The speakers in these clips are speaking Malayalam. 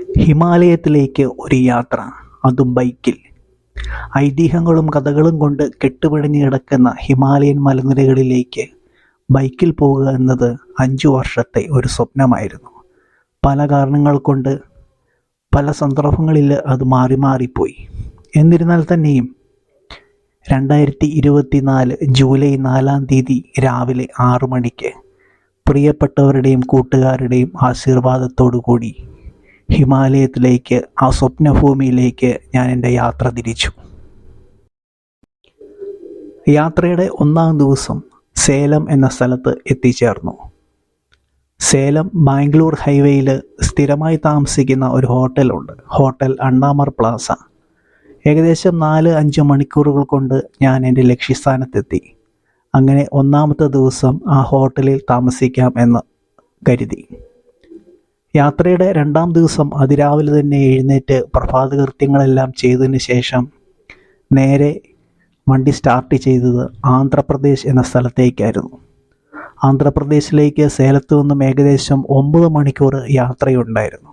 ഹിമാലയത്തിലേക്ക് ഒരു യാത്ര, അതും ബൈക്കിൽ. ഐതിഹ്യങ്ങളും കഥകളും കൊണ്ട് കെട്ടുപിണഞ്ഞു കിടക്കുന്ന ഹിമാലയൻ മലനിരകളിലേക്ക് ബൈക്കിൽ പോകുക എന്നത് 5 വർഷത്തെ ഒരു സ്വപ്നമായിരുന്നു. പല കാരണങ്ങൾ കൊണ്ട് പല സന്ദർഭങ്ങളിൽ അത് മാറിപ്പോയി. എന്നിരുന്നാൽ തന്നെയും 2024 ജൂലൈ 4-ാം തീയതി രാവിലെ 6 മണിക്ക് പ്രിയപ്പെട്ടവരുടെയും കൂട്ടുകാരുടെയും ആശീർവാദത്തോടു കൂടി ഹിമാലയത്തിലേക്ക്, ആ സ്വപ്നഭൂമിയിലേക്ക് ഞാൻ എൻ്റെ യാത്ര തിരിച്ചു. യാത്രയുടെ 1-ാം ദിവസം സേലം എന്ന സ്ഥലത്ത് എത്തിച്ചേർന്നു. സേലം ബാംഗ്ലൂർ ഹൈവേയിൽ സ്ഥിരമായി താമസിക്കുന്ന ഒരു ഹോട്ടലുണ്ട്, ഹോട്ടൽ അണ്ണാമർ പ്ലാസ. ഏകദേശം 4-5 മണിക്കൂറുകൾ കൊണ്ട് ഞാൻ എൻ്റെ ലക്ഷ്യസ്ഥാനത്തെത്തി. അങ്ങനെ 1-ാമത്തെ ദിവസം ആ ഹോട്ടലിൽ താമസിക്കാം എന്ന് കരുതി. യാത്രയുടെ 2-ാം ദിവസം അതിരാവിലെ തന്നെ എഴുന്നേറ്റ് പ്രഭാതകൃത്യങ്ങളെല്ലാം ചെയ്തതിന് ശേഷം നേരെ വണ്ടി സ്റ്റാർട്ട് ചെയ്തത് ആന്ധ്രാപ്രദേശ് എന്ന സ്ഥലത്തേക്കായിരുന്നു. ആന്ധ്രാപ്രദേശിലേക്ക് സേലത്തു നിന്നും ഏകദേശം 9 മണിക്കൂർ യാത്രയുണ്ടായിരുന്നു.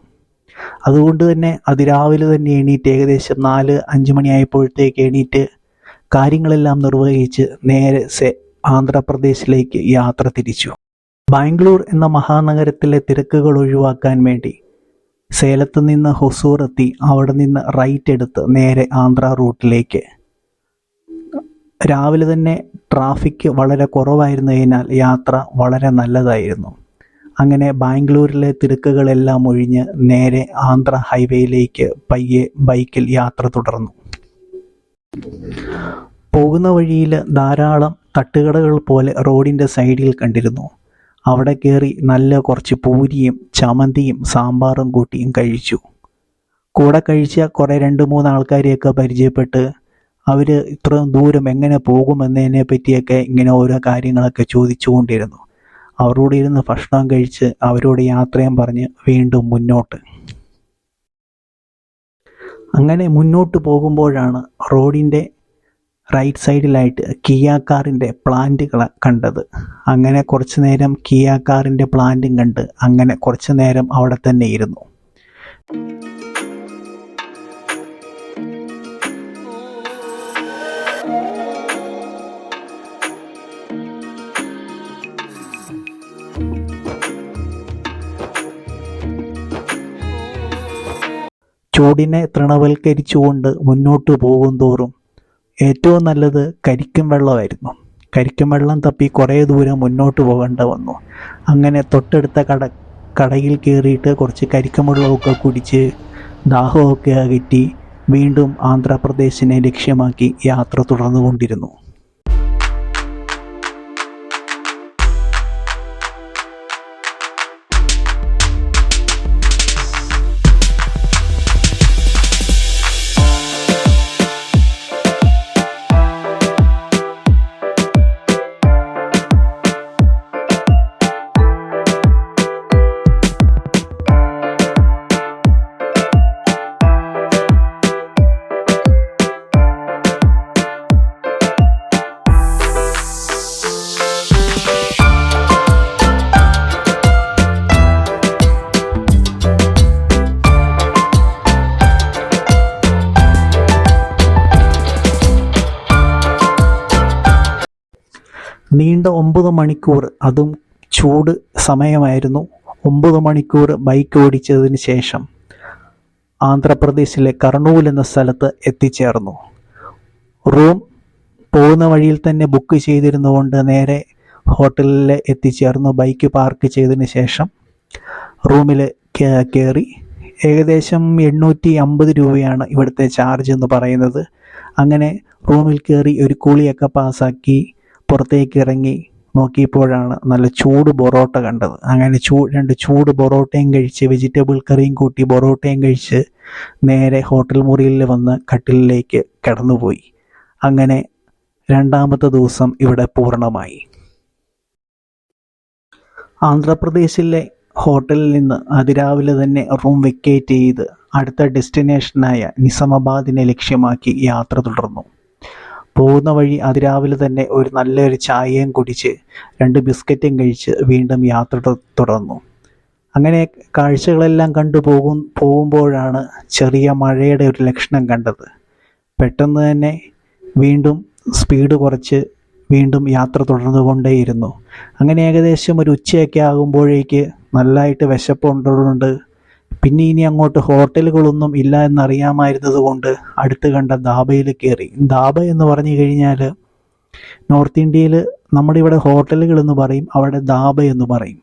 അതുകൊണ്ട് തന്നെ അതിരാവിലെ തന്നെ എണീറ്റ് ഏകദേശം 4-5 മണിയായപ്പോഴത്തേക്ക് എണീറ്റ് കാര്യങ്ങളെല്ലാം നിർവഹിച്ച് നേരെ ആന്ധ്രാപ്രദേശിലേക്ക് യാത്ര തിരിച്ചു. ബാംഗ്ലൂർ എന്ന മഹാനഗരത്തിലെ തിരക്കുകൾ ഒഴിവാക്കാൻ വേണ്ടി സേലത്ത് നിന്ന് ഹൊസൂർ എത്തി അവിടെ നിന്ന് റൈറ്റ് എടുത്ത് നേരെ ആന്ധ്ര റൂട്ടിലേക്ക്. രാവിലെ തന്നെ ട്രാഫിക് വളരെ കുറവായിരുന്നതിനാൽ യാത്ര വളരെ നല്ലതായിരുന്നു. അങ്ങനെ ബാംഗ്ലൂരിലെ തിരക്കുകളെല്ലാം ഒഴിഞ്ഞ് നേരെ ആന്ധ്ര ഹൈവേയിലേക്ക് പയ്യെ ബൈക്കിൽ യാത്ര തുടർന്നു. പോകുന്ന വഴിയിൽ ധാരാളം തട്ടുകടകൾ പോലെ റോഡിൻ്റെ സൈഡിൽ കണ്ടിരുന്നു. അവിടെ കയറി നല്ല കുറച്ച് പൂരിയും ചമ്മന്തിയും സാമ്പാറും കൂട്ടിയും കഴിച്ചു. കൂടെ കഴിച്ച കുറേ 2-3 ആൾക്കാരെയൊക്കെ പരിചയപ്പെട്ട് അവർ ഇത്രയും ദൂരം എങ്ങനെ പോകുമെന്നതിനെ പറ്റിയൊക്കെ ഇങ്ങനെ ഓരോ കാര്യങ്ങളൊക്കെ ചോദിച്ചു കൊണ്ടിരുന്നു. അവരോട് ഇരുന്ന് ഭക്ഷണം കഴിച്ച് അവരോട് യാത്രയും പറഞ്ഞ് വീണ്ടും മുന്നോട്ട്. അങ്ങനെ മുന്നോട്ട് പോകുമ്പോഴാണ് റോഡിൻ്റെ റൈറ്റ് സൈഡിലായിട്ട് കിയ കാറിൻ്റെ പ്ലാന്റുകൾ കണ്ടത്. അങ്ങനെ കുറച്ച് നേരം കിയ കാറിൻ്റെ പ്ലാന്റും കണ്ട് അങ്ങനെ കുറച്ച് നേരം അവിടെ തന്നെ ഇരുന്നു. ചൂടിനെ തൃണവൽക്കരിച്ചുകൊണ്ട് മുന്നോട്ട് പോകുന്തോറും ഏറ്റവും നല്ലത് കരിക്കും വെള്ളമായിരുന്നു. കരിക്കും വെള്ളം തപ്പി കുറേ ദൂരം മുന്നോട്ട് പോകേണ്ട വന്നു. അങ്ങനെ തൊട്ടടുത്ത കടയിൽ കയറിയിട്ട് കുറച്ച് കരിക്കും വെള്ളമൊക്കെ കുടിച്ച് ദാഹമൊക്കെ അകറ്റി വീണ്ടും ആന്ധ്രാപ്രദേശിനെ ലക്ഷ്യമാക്കി യാത്ര തുടർന്നുകൊണ്ടിരുന്നു. നീണ്ട 9 മണിക്കൂർ, അതും ചൂട് സമയമായിരുന്നു. 9 മണിക്കൂർ ബൈക്ക് ഓടിച്ചതിന് ശേഷം ആന്ധ്രാപ്രദേശിലെ കർണൂൽ എന്ന സ്ഥലത്ത് എത്തിച്ചേർന്നു. റൂം പോകുന്ന വഴിയിൽ തന്നെ ബുക്ക് ചെയ്തിരുന്നുകൊണ്ട് നേരെ ഹോട്ടലിൽ എത്തിച്ചേർന്നു. ബൈക്ക് പാർക്ക് ചെയ്തതിന് ശേഷം റൂമിൽ കയറി. ഏകദേശം 850 രൂപയാണ് ഇവിടുത്തെ ചാർജ് എന്ന് പറയുന്നത്. അങ്ങനെ റൂമിൽ കയറി ഒരു കുളിയൊക്കെ പാസ്സാക്കി പുറത്തേക്ക് ഇറങ്ങി നോക്കിയപ്പോഴാണ് നല്ല ചൂട് പൊറോട്ട കണ്ടത്. അങ്ങനെ 2 ചൂട് പൊറോട്ടയും കഴിച്ച് വെജിറ്റബിൾ കറിയും കൂട്ടി പൊറോട്ടയും കഴിച്ച് നേരെ ഹോട്ടൽ മുറിയിൽ വന്ന് കട്ടിലിലേക്ക് കിടന്നുപോയി. അങ്ങനെ 2-ാമത്തെ ദിവസം ഇവിടെ പൂർണ്ണമായി. ആന്ധ്രാപ്രദേശിലെ ഹോട്ടലിൽ നിന്ന് അതിരാവിലെ തന്നെ റൂം വെക്കേറ്റ് ചെയ്ത് അടുത്ത ഡെസ്റ്റിനേഷനായ നിസാമാബാദിനെ ലക്ഷ്യമാക്കി യാത്ര തുടർന്നു. പോകുന്ന വഴി അതിരാവിലെ തന്നെ ഒരു നല്ലൊരു ചായയും കുടിച്ച് 2 ബിസ്ക്കറ്റും കഴിച്ച് വീണ്ടും യാത്ര തുടർന്നു. അങ്ങനെ കാഴ്ചകളെല്ലാം കണ്ടു പോകുമ്പോഴാണ് ചെറിയ മഴയുടെ ഒരു ലക്ഷണം കണ്ടത്. പെട്ടെന്ന് തന്നെ വീണ്ടും സ്പീഡ് കുറച്ച് വീണ്ടും യാത്ര തുടർന്നുകൊണ്ടേയിരുന്നു. അങ്ങനെ ഏകദേശം ഒരു ഉച്ചയൊക്കെ ആകുമ്പോഴേക്ക് നല്ലതായിട്ട് വിശപ്പുള്ളതുകൊണ്ട് പിന്നെ ഇനി അങ്ങോട്ട് ഹോട്ടലുകളൊന്നും ഇല്ല എന്നറിയാമായിരുന്നത് കൊണ്ട് അടുത്ത് കണ്ട ധാബയിൽ കയറി. ധാബ എന്ന് പറഞ്ഞു കഴിഞ്ഞാൽ നോർത്ത് ഇന്ത്യയിൽ നമ്മുടെ ഇവിടെ ഹോട്ടലുകൾ എന്ന് പറയും, അവിടെ ധാബ എന്ന് പറയും.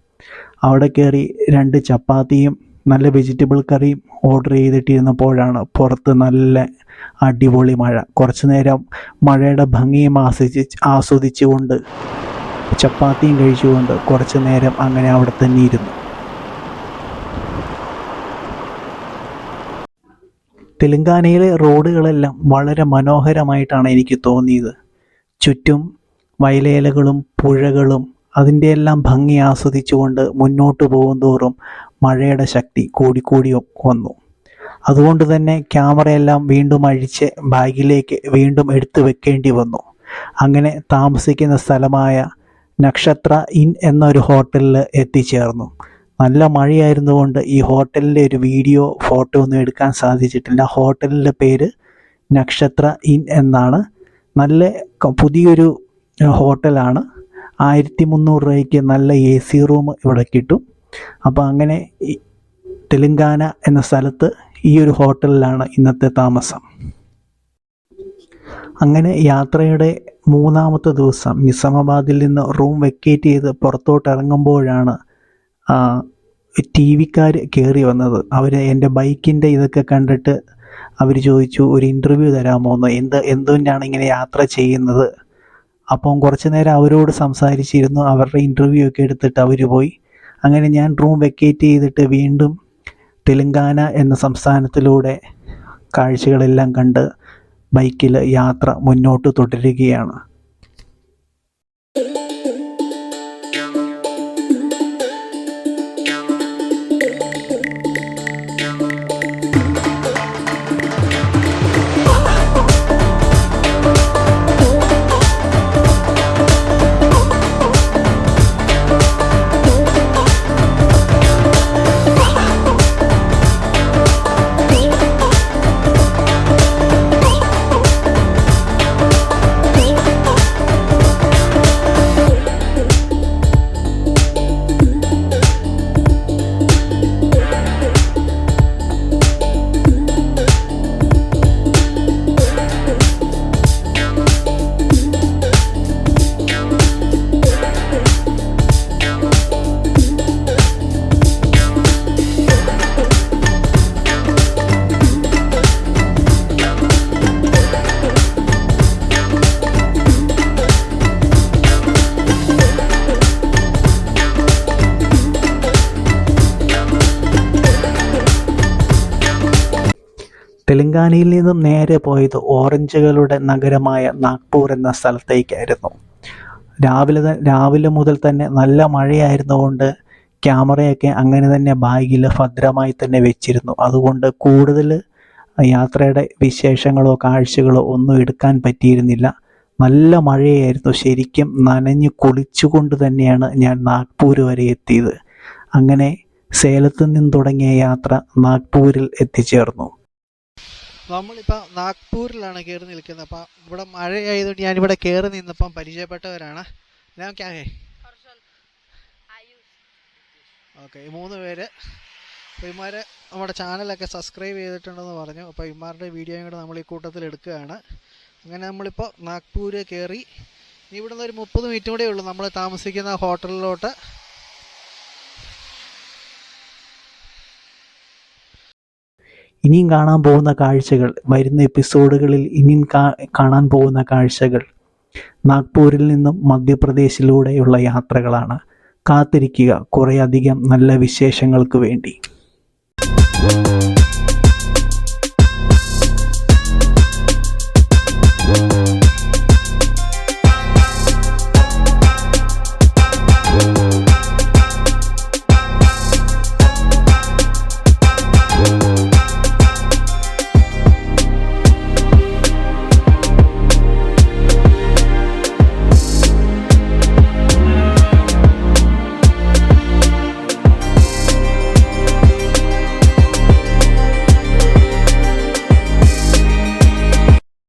അവിടെ കയറി 2 ചപ്പാത്തിയും നല്ല വെജിറ്റബിൾ കറിയും ഓർഡർ ചെയ്തിട്ടിരുന്നപ്പോഴാണ് പുറത്ത് നല്ല അടിപൊളി മഴ. കുറച്ചു നേരം മഴയുടെ ഭംഗിയും ആസ്വദിച്ചുകൊണ്ട് ചപ്പാത്തിയും കഴിച്ചുകൊണ്ട് കുറച്ചു നേരം അങ്ങനെ അവിടെ തന്നെ ഇരുന്നു. തെലങ്കാനയിലെ റോഡുകളെല്ലാം വളരെ മനോഹരമായിട്ടാണ് എനിക്ക് തോന്നിയത്. ചുറ്റും വയലേലകളും പുഴകളും അതിൻ്റെ എല്ലാം ഭംഗി ആസ്വദിച്ചുകൊണ്ട് മുന്നോട്ട് പോകുന്തോറും മഴയുടെ ശക്തി കൂടിക്കൂടി വന്നു. അതുകൊണ്ട് തന്നെ ക്യാമറയെല്ലാം വീണ്ടും അഴിച്ച് ബാഗിലേക്ക് വീണ്ടും എടുത്തു വെക്കേണ്ടി വന്നു. അങ്ങനെ താമസിക്കുന്ന സ്ഥലമായ നക്ഷത്ര ഇൻ എന്നൊരു ഹോട്ടലിൽ എത്തിച്ചേർന്നു. നല്ല മഴയായിരുന്നുകൊണ്ട് ഈ ഹോട്ടലിൻ്റെ ഒരു വീഡിയോ ഫോട്ടോ ഒന്നും എടുക്കാൻ സാധിച്ചിട്ടില്ല. ഹോട്ടലിൻ്റെ പേര് നക്ഷത്ര ഇൻ എന്നാണ്. നല്ല പുതിയൊരു ഹോട്ടലാണ്. 1300 രൂപയ്ക്ക് നല്ല AC റൂം ഇവിടെ കിട്ടും. അപ്പോൾ അങ്ങനെ തെലങ്കാന എന്ന സ്ഥലത്ത് ഈ ഒരു ഹോട്ടലിലാണ് ഇന്നത്തെ താമസം. അങ്ങനെ യാത്രയുടെ 3ാമത്തെ ദിവസം നിസാമാബാദിൽ നിന്ന് റൂം വെക്കേറ്റ് ചെയ്ത് പുറത്തോട്ട് ഇറങ്ങുമ്പോഴാണ് TV-ക്കാർ കയറി വന്നത്. അവർ എൻ്റെ ബൈക്കിൻ്റെ ഇതൊക്കെ കണ്ടിട്ട് അവർ ചോദിച്ചു, ഒരു ഇൻ്റർവ്യൂ തരാമോ എന്ന്, എന്തുകൊണ്ടാണ് ഇങ്ങനെ യാത്ര ചെയ്യുന്നത്. അപ്പം കുറച്ച് നേരം അവരോട് സംസാരിച്ചിരുന്നു. അവരുടെ ഇൻ്റർവ്യൂ ഒക്കെ എടുത്തിട്ട് അവർ പോയി. അങ്ങനെ ഞാൻ റൂം വെക്കേറ്റ് ചെയ്തിട്ട് വീണ്ടും തെലങ്കാന എന്ന സംസ്ഥാനത്തിലൂടെ കാഴ്ചകളെല്ലാം കണ്ട് ബൈക്കിൽ യാത്ര മുന്നോട്ട് തുടരുകയാണ്. തെലങ്കാനയിൽ നിന്നും നേരെ പോയത് ഓറഞ്ചുകളുടെ നഗരമായ നാഗ്പൂർ എന്ന സ്ഥലത്തേക്കായിരുന്നു. രാവിലെ മുതൽ തന്നെ നല്ല മഴയായിരുന്നുകൊണ്ട് ക്യാമറയൊക്കെ അങ്ങനെ തന്നെ ബാഗിൽ ഭദ്രമായി തന്നെ വെച്ചിരുന്നു. അതുകൊണ്ട് കൂടുതൽ യാത്രയുടെ വിശേഷങ്ങളോ കാഴ്ചകളോ ഒന്നും എടുക്കാൻ പറ്റിയിരുന്നില്ല. നല്ല മഴയായിരുന്നു. ശരിക്കും നനഞ്ഞു കുളിച്ചുകൊണ്ട് തന്നെയാണ് ഞാൻ നാഗ്പൂർ വരെ എത്തിയത്. അങ്ങനെ സേലത്ത് നിന്ന് തുടങ്ങിയ യാത്ര നാഗ്പൂരിൽ എത്തിച്ചേർന്നു. നമ്മളിപ്പോൾ നാഗ്പൂരിലാണ് കയറി നിൽക്കുന്നത്. അപ്പം ഇവിടെ മഴയായതുകൊണ്ട് ഞാനിവിടെ കയറി നിന്നപ്പം പരിചയപ്പെട്ടവരാണ്. ഓക്കെ, 3 പേര്. അപ്പോൾ ഇമാർ നമ്മുടെ ചാനലൊക്കെ സബ്സ്ക്രൈബ് ചെയ്തിട്ടുണ്ടെന്ന് പറഞ്ഞു. അപ്പോൾ ഇമാരുടെ വീഡിയോയും കൂടെ നമ്മൾ ഈ കൂട്ടത്തിൽ എടുക്കുകയാണ്. അങ്ങനെ നമ്മളിപ്പോൾ നാഗ്പൂർ കയറി. ഇനി ഇവിടുന്ന് ഒരു 30 മിനിറ്റ് കൂടെ ഉള്ളൂ നമ്മൾ താമസിക്കുന്ന ഹോട്ടലിലോട്ട്. ഇനിയും കാണാൻ പോകുന്ന കാഴ്ചകൾ, വരുന്ന എപ്പിസോഡുകളിൽ ഇനിയും കാണാൻ പോകുന്ന കാഴ്ചകൾ നാഗ്പൂരിൽ നിന്നും മധ്യപ്രദേശിലൂടെയുള്ള യാത്രകളാണ്. കാത്തിരിക്കുക കുറേയധികം നല്ല വിശേഷങ്ങൾക്ക് വേണ്ടി.